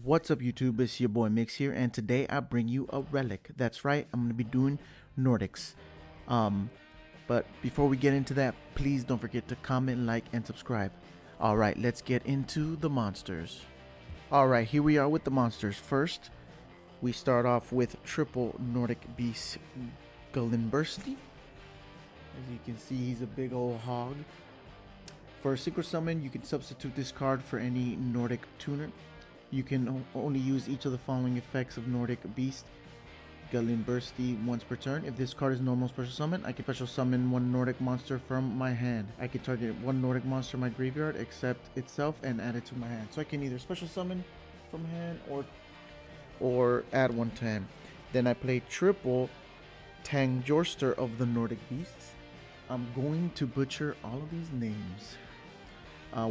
What's up YouTube, it's your boy Migz here, and today I bring you a relic. That's right, I'm going to be doing Nordics. But before we get into that, please don't forget to comment, like, and subscribe. Alright, let's get into the monsters. Alright, here we are with the monsters. First, we start off with triple Nordic Beast Galimbursty. As you can see, he's a big old hog. For a synchro summon, you can substitute this card for any Nordic tuner. You can only use each of the following effects of Nordic Beast Galimbursty once per turn. If this card is normal special summon, I can special summon one Nordic monster from my hand. I can target one Nordic monster in my graveyard except itself and add it to my hand. So I can either special summon from hand or add one to hand. Then I play triple Tangjorster of the Nordic Beasts. I'm going to butcher all of these names.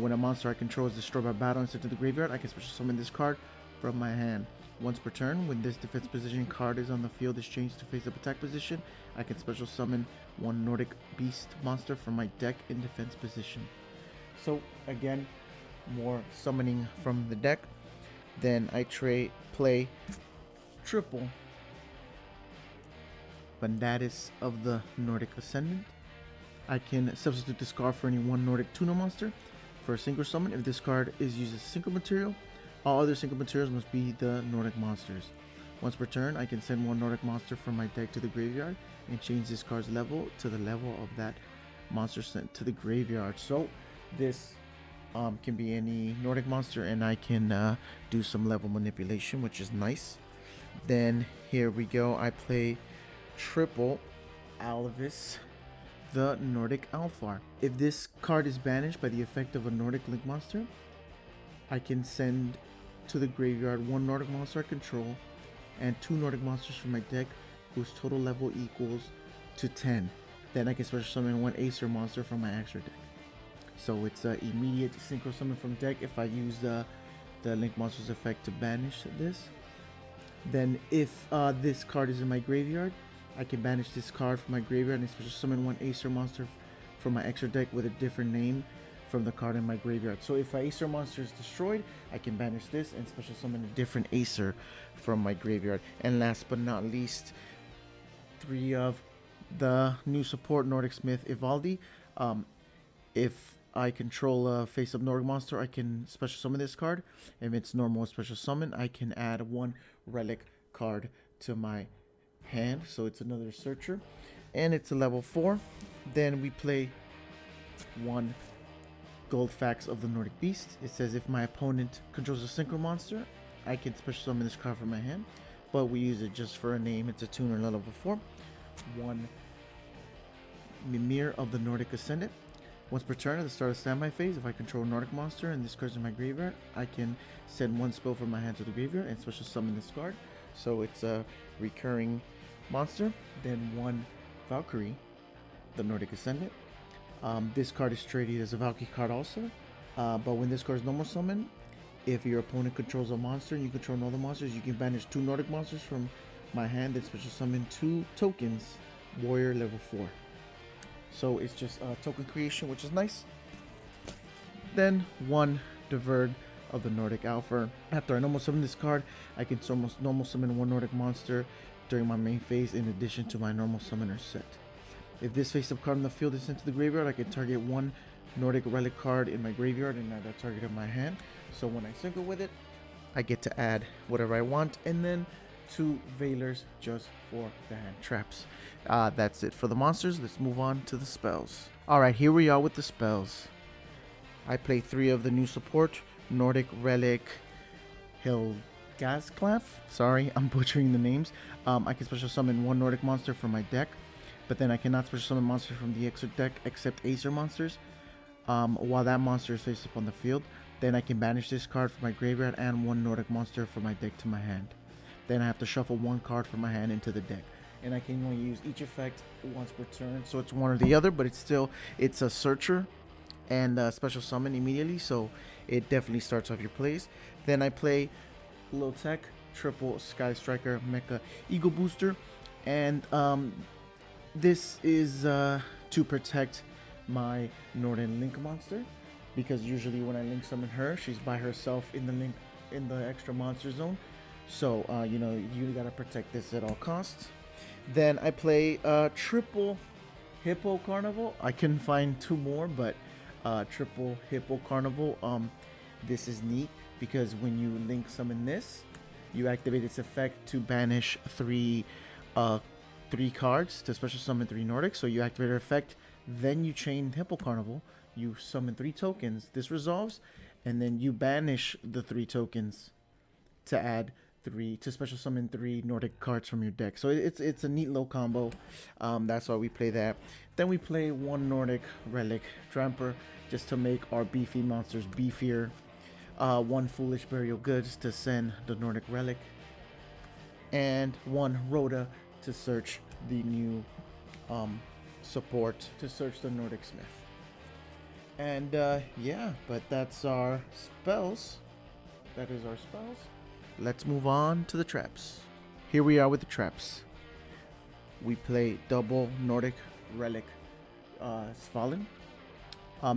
When a monster I control is destroyed by battle and sent to the graveyard, I can special summon this card from my hand. Once per turn, when this defense position card is on the field is changed to face-up attack position, I can special summon one Nordic Beast monster from my deck in defense position. So again, more summoning from the deck. Then I play triple Bandatis of the Nordic Ascendant. I can substitute this card for any one Nordic tuner monster. For a synchro summon, if this card is used as synchro material, all other synchro materials must be the Nordic monsters. Once per turn, I can send one Nordic monster from my deck to the graveyard and change this card's level to the level of that monster sent to the graveyard. So this can be any Nordic monster, and I can do some level manipulation, which is nice. Then here we go. I play triple Alvis, the Nordic Alfar. If this card is banished by the effect of a Nordic Link monster, I can send to the graveyard one Nordic monster I control and two Nordic monsters from my deck whose total level equals to 10. Then I can special summon one Acer monster from my extra deck. So it's an immediate synchro summon from deck if I use the Link monster's effect to banish this. Then if this card is in my graveyard, I can banish this card from my graveyard and special summon one Acer monster from my extra deck with a different name from the card in my graveyard. So if an Acer monster is destroyed, I can banish this and special summon a different Acer from my graveyard. And last but not least, three of the new support Nordic Smith Ivaldi. If I control a face-up Nordic monster, I can special summon this card. If it's normal special summon, I can add one relic card to my hand. So it's another searcher, and it's a level 4. Then we play one Gold Facts of the Nordic Beast. It says if my opponent controls a synchro monster, I can special summon this card from my hand, but we use it just for a name. It's a tuner level 4. One Mimir of the Nordic Ascendant. Once per turn at the start of standby phase, if I control a Nordic monster and this card's in my graveyard, I can send one spell from my hand to the graveyard and special summon this card. So it's a recurring monster. Then one Valkyrie, the Nordic Ascendant. This card is traded as a Valkyrie card also, but when this card is normal summon, if your opponent controls a monster and you control another monsters, you can banish two Nordic monsters from my hand and special summon two tokens, warrior level 4. So it's just a token creation, which is nice. Then one Deverd of the Nordic Alpha. After I normal summon this card, I can almost normal summon one Nordic monster during my main phase in addition to my normal summoner set. If this face-up card in the field is sent to the graveyard, I can target one Nordic relic card in my graveyard and add that target of my hand. So when I synchro with it, I get to add whatever I want, and then two Veilers just for the hand traps. That's it for the monsters. Let's move on to the spells. Alright, here we are with the spells. I play three of the new support Nordic Relic Hilgazclaf. Sorry, I'm butchering the names. I can special summon one Nordic monster from my deck, but then I cannot special summon monsters from the extra deck except Acer monsters while that monster is face up on the field. Then I can banish this card from my graveyard and one Nordic monster from my deck to my hand. Then I have to shuffle one card from my hand into the deck, and I can only use each effect once per turn, so it's one or the other, but it's a searcher and a special summon immediately, so it definitely starts off your plays. Then I play Low Tech triple Sky Striker Mecha Eagle Booster, and this is to protect my Northern Link monster, because usually when I link summon her, she's by herself in the link in the extra monster zone. So you know, you gotta protect this at all costs. Then I play triple Hippo Carnival. I couldn't find two more, but triple Hippo Carnival. This is neat because when you link summon this, you activate its effect to banish three cards to special summon 3 Nordic. So you activate her effect, then you chain Hippo Carnival, you summon 3 tokens, this resolves, and then you banish the 3 tokens to add 3 to special summon 3 Nordic cards from your deck. So it's a neat little combo. That's why we play that. Then we play 1 Nordic Relic Tramper just to make our beefy monsters beefier. 1 Foolish Burial Goods to send the Nordic Relic, and 1 Rhoda to search the new support to search the Nordic Smith. And yeah, but that's our spells. That is our spells. Let's move on to the traps. Here we are with the traps. We play double Nordic Relic Svalin.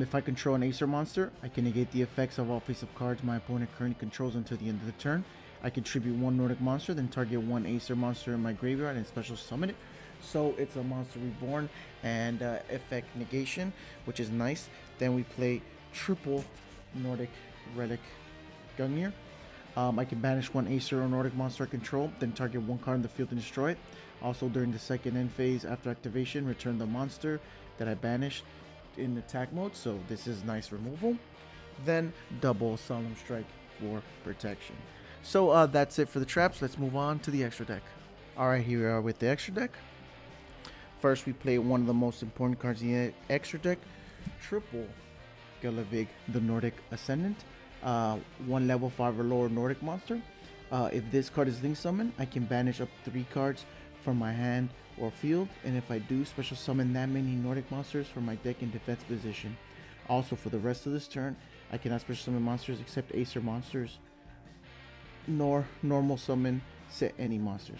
If I control an Acer monster, I can negate the effects of all face-up cards my opponent currently controls until the end of the turn. I contribute 1 Nordic monster, then target 1 Acer monster in my graveyard and special summon it. So it's a monster reborn and effect negation, which is nice. Then we play triple Nordic Relic Gungnir. I can banish 1 Acer or Nordic monster I control, then target 1 card in the field and destroy it. Also, during the second end phase after activation, return the monster that I banished in attack mode. So this is nice removal. Then double Solemn Strike for protection. So that's it for the traps. Let's move on to the extra deck. Alright, here we are with the extra deck. First, we play one of the most important cards in the extra deck, triple Yaboimigz, the Nordic Ascendant. 1 level 5 or lower Nordic monster. If this card is link summoned, I can banish up 3 cards from my hand or field, and if I do, special summon that many Nordic monsters from my deck in defense position. Also, for the rest of this turn, I cannot special summon monsters except Acer monsters, nor normal summon set any monsters.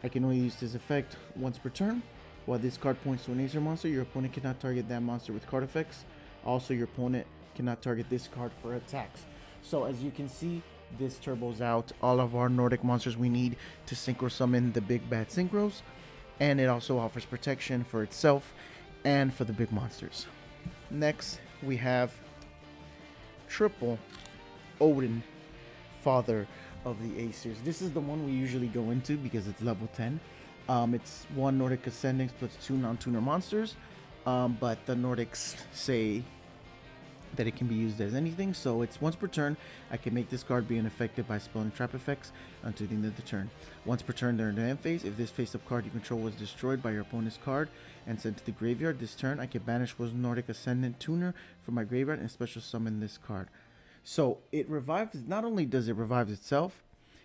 I can only use this effect once per turn. While this card points to an Acer monster, your opponent cannot target that monster with card effects. Also, your opponent cannot target this card for attacks. So as you can see, this turbos out all of our Nordic monsters we need to synchro summon the big bad synchros, and it also offers protection for itself and for the big monsters. Next, we have triple Odin, Father of the Acers. This is the one we usually go into because it's level 10. It's 1 Nordic Ascending plus 2 non-tuner monsters, but the Nordics say that it can be used as anything, so it's once per turn. I can make this card be unaffected by spell and trap effects until the end of the turn. Once per turn during the end phase, if this face-up card you control was destroyed by your opponent's card and sent to the graveyard this turn, I can banish 1 Nordic Ascendant Tuner from my graveyard and special summon this card. So it revives. Not only does it revive itself,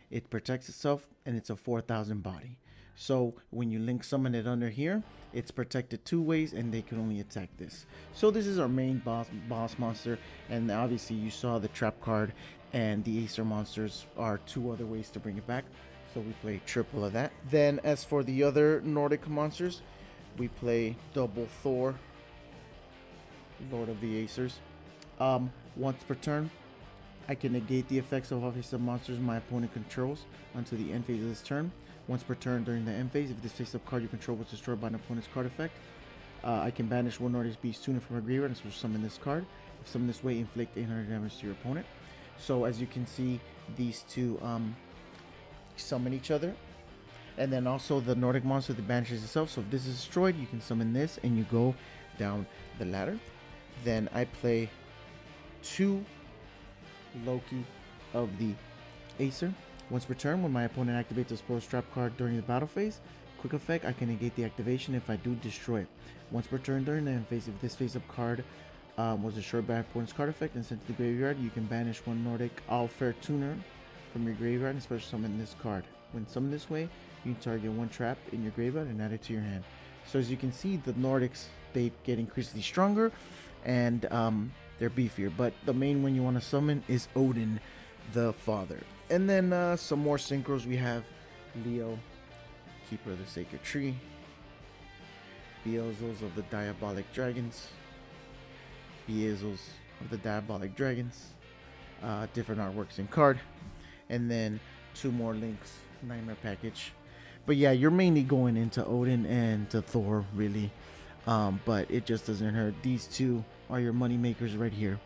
it protects itself, and it's a 4,000 body. So when you link summon it under here, it's protected 2 ways, and they can only attack this. So this is our main boss monster, and obviously you saw the trap card and the Acer monsters are 2 other ways to bring it back. So we play triple of that. Then as for the other Nordic monsters, we play double Thor, Lord of the Acers. Once per turn, I can negate the effects of obvious monsters my opponent controls until the end phase of this turn. Once per turn during the end phase, if this face-up card you control was destroyed by an opponent's card effect, I can banish 1 Nordic Beast Tuner from a graveyard and special summon this card. If summoned this way, inflict 800 damage to your opponent. So as you can see, these 2 summon each other. And then also the Nordic monster that banishes itself. So if this is destroyed, you can summon this and you go down the ladder. Then I play 2 Loki of the Acer. Once per turn, when my opponent activates a Spoil Trap card during the battle phase, quick effect, I can negate the activation. If I do, destroy it. Once per turn during the end phase, if this face-up card was destroyed by opponent's card effect and sent to the graveyard, you can banish 1 Nordic Alfair Tuner from your graveyard and special summon this card. When summoned this way, you can target 1 trap in your graveyard and add it to your hand. So as you can see, the Nordics, they get increasingly stronger, and they're beefier. But the main one you want to summon is Odin, the Father. And then some more synchros. We have Leo, Keeper of the Sacred Tree, Beelzels of the Diabolic Dragons, Beelzels of the Diabolic Dragons, different artworks in card, and then 2 more links nightmare package. But yeah, you're mainly going into Odin and to Thor, really. But it just doesn't hurt. These 2 are your money makers right here.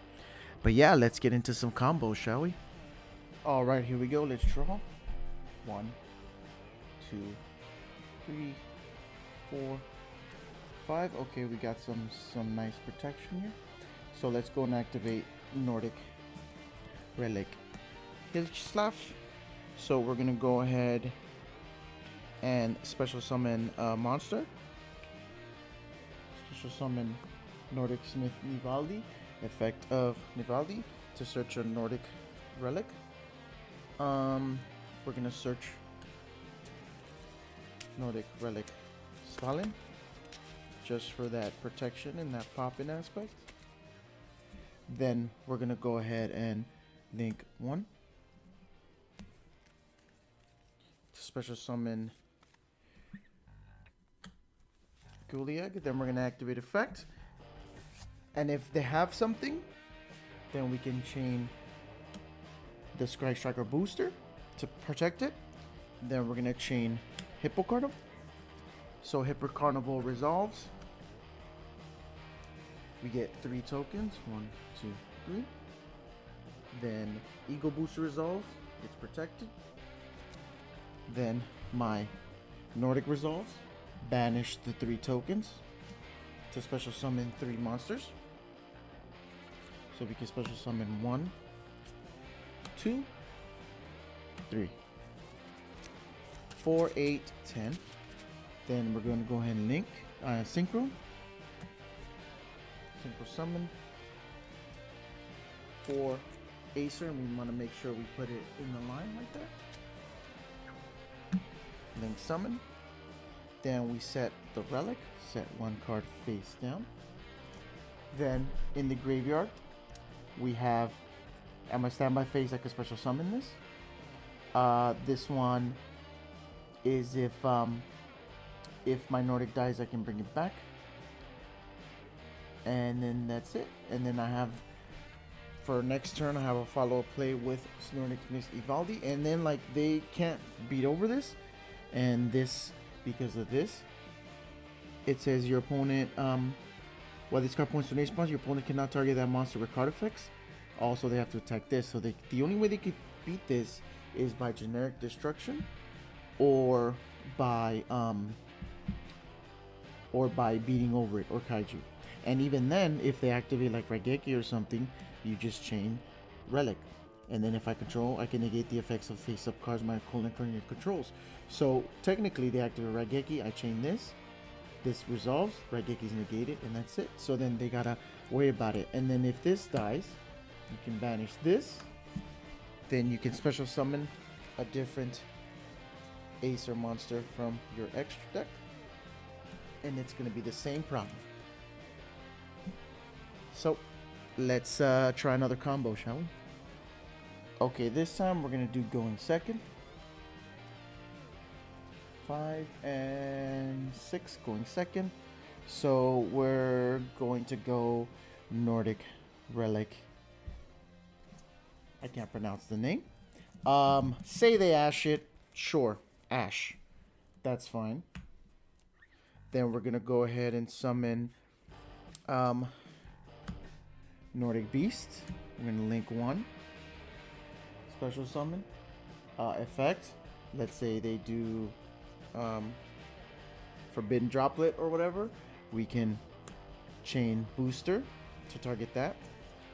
But yeah, let's get into some combos, shall we? All right, here we go. Let's draw. 1, 2, 3, 4, 5. Okay, we got some nice protection here. So let's go and activate Nordic Relic Hilchslav. So we're gonna go ahead and special summon a monster. Special summon Nordic Smith Nivaldi. Effect of Nivaldi to search a Nordic relic. We're gonna search Nordic Relic Stalin just for that protection and that pop-in aspect. Then we're gonna go ahead and link 1 to special summon Guliag. Then we're gonna activate effect, and if they have something, then we can chain the Sky Striker booster to protect it. Then we're gonna chain Hippo Carnival. So Hippo Carnival resolves. We get 3 tokens. 1, 2, 3. Then Ego Booster resolves. It's protected. Then my Nordic resolves. Banish the 3 tokens to special summon 3 monsters. So we can special summon 1, 2, 3, 4, 8, 10. Then we're going to go ahead and link Synchro summon for Acer, and we want to make sure we put it in the line like that. Link summon. Then we set the relic, set 1 card face down. Then in the graveyard, we have at my standby phase I can special summon this. This one is if my Nordic dies, I can bring it back. And then that's it. And then I have, for next turn, I have a follow-up play with Nordic Smith Ivaldi. And then, like, they can't beat over this. And this, because of this, it says your opponent, while this card points to an ace monster, your opponent cannot target that monster with card effects. Also, they have to attack this. So the only way they could beat this is by generic destruction, or by beating over it, or kaiju. And even then, if they activate like Raigeki or something, you just chain Relic. And then if I control, I can negate the effects of face-up cards my opponent currently controls. So technically, they activate Raigeki, I chain this. This resolves, Raigeki is negated, and that's it. So then they gotta worry about it. And then if this dies, you can banish this. Then you can special summon a different Acer monster from your extra deck. And it's gonna be the same problem. So let's try another combo, shall we? Okay, this time we're gonna do going second. 5 and 6 going second. So we're going to go Nordic Relic. I can't pronounce the name. Say they ash it. Sure, ash. That's fine. Then we're gonna go ahead and summon Nordic Beast. We're gonna link 1. Special summon. Effect. Let's say they do Forbidden Droplet or whatever. We can chain Booster to target that.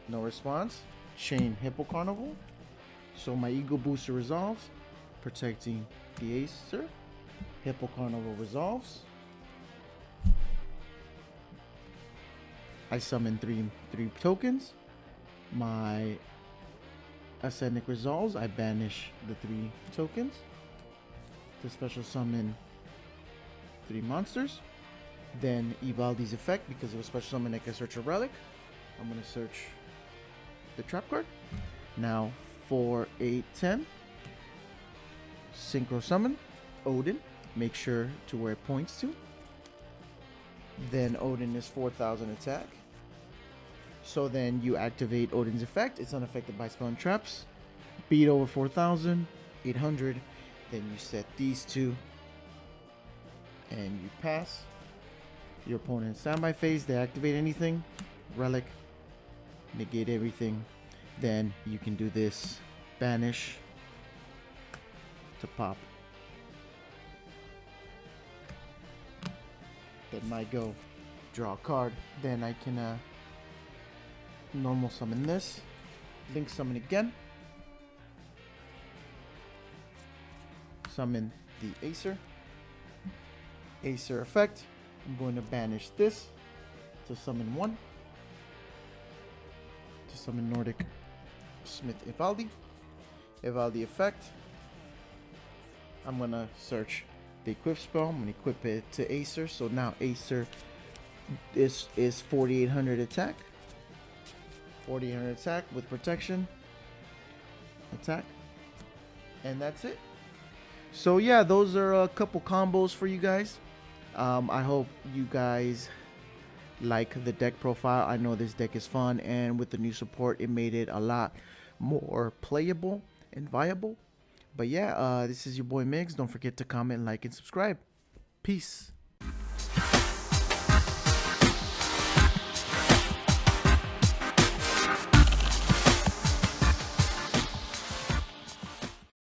No response. Chain Hippo Carnival. So my Ego Booster resolves, protecting the Acer. Hippo Carnival resolves. I summon three tokens. My Ascendant resolves. I banish the 3 tokens to special summon 3 monsters. Then Ivaldi's effect, because of a special summon, I can search a relic. I'm gonna search the trap card. Now 4, 8, 10. Synchro summon Odin. Make sure to where it points to. Then Odin is 4,000 attack. So then you activate Odin's effect. It's unaffected by spell and traps. Beat over 4,000, 800. Then you set these two, and you pass. Your opponent standby phase. They activate anything. Relic. Negate everything. Then you can do this. Banish. To pop. That might go. Draw a card. Then I can normal summon this. Link summon again. Summon the Acer. Acer effect. I'm going to banish this to summon one. To summon Nordic Smith Ivaldi. Ivaldi effect. I'm going to search the equip spell. I'm going to equip it to Acer. So now Acer is 4,800 attack. 4,800 attack with protection. Attack. And that's it. So yeah, those are a couple combos for you guys. I hope you guys like the deck profile. I know this deck is fun, and with the new support, it made it a lot more playable and viable. But yeah, this is your boy Migz. Don't forget to comment, like, and subscribe. Peace.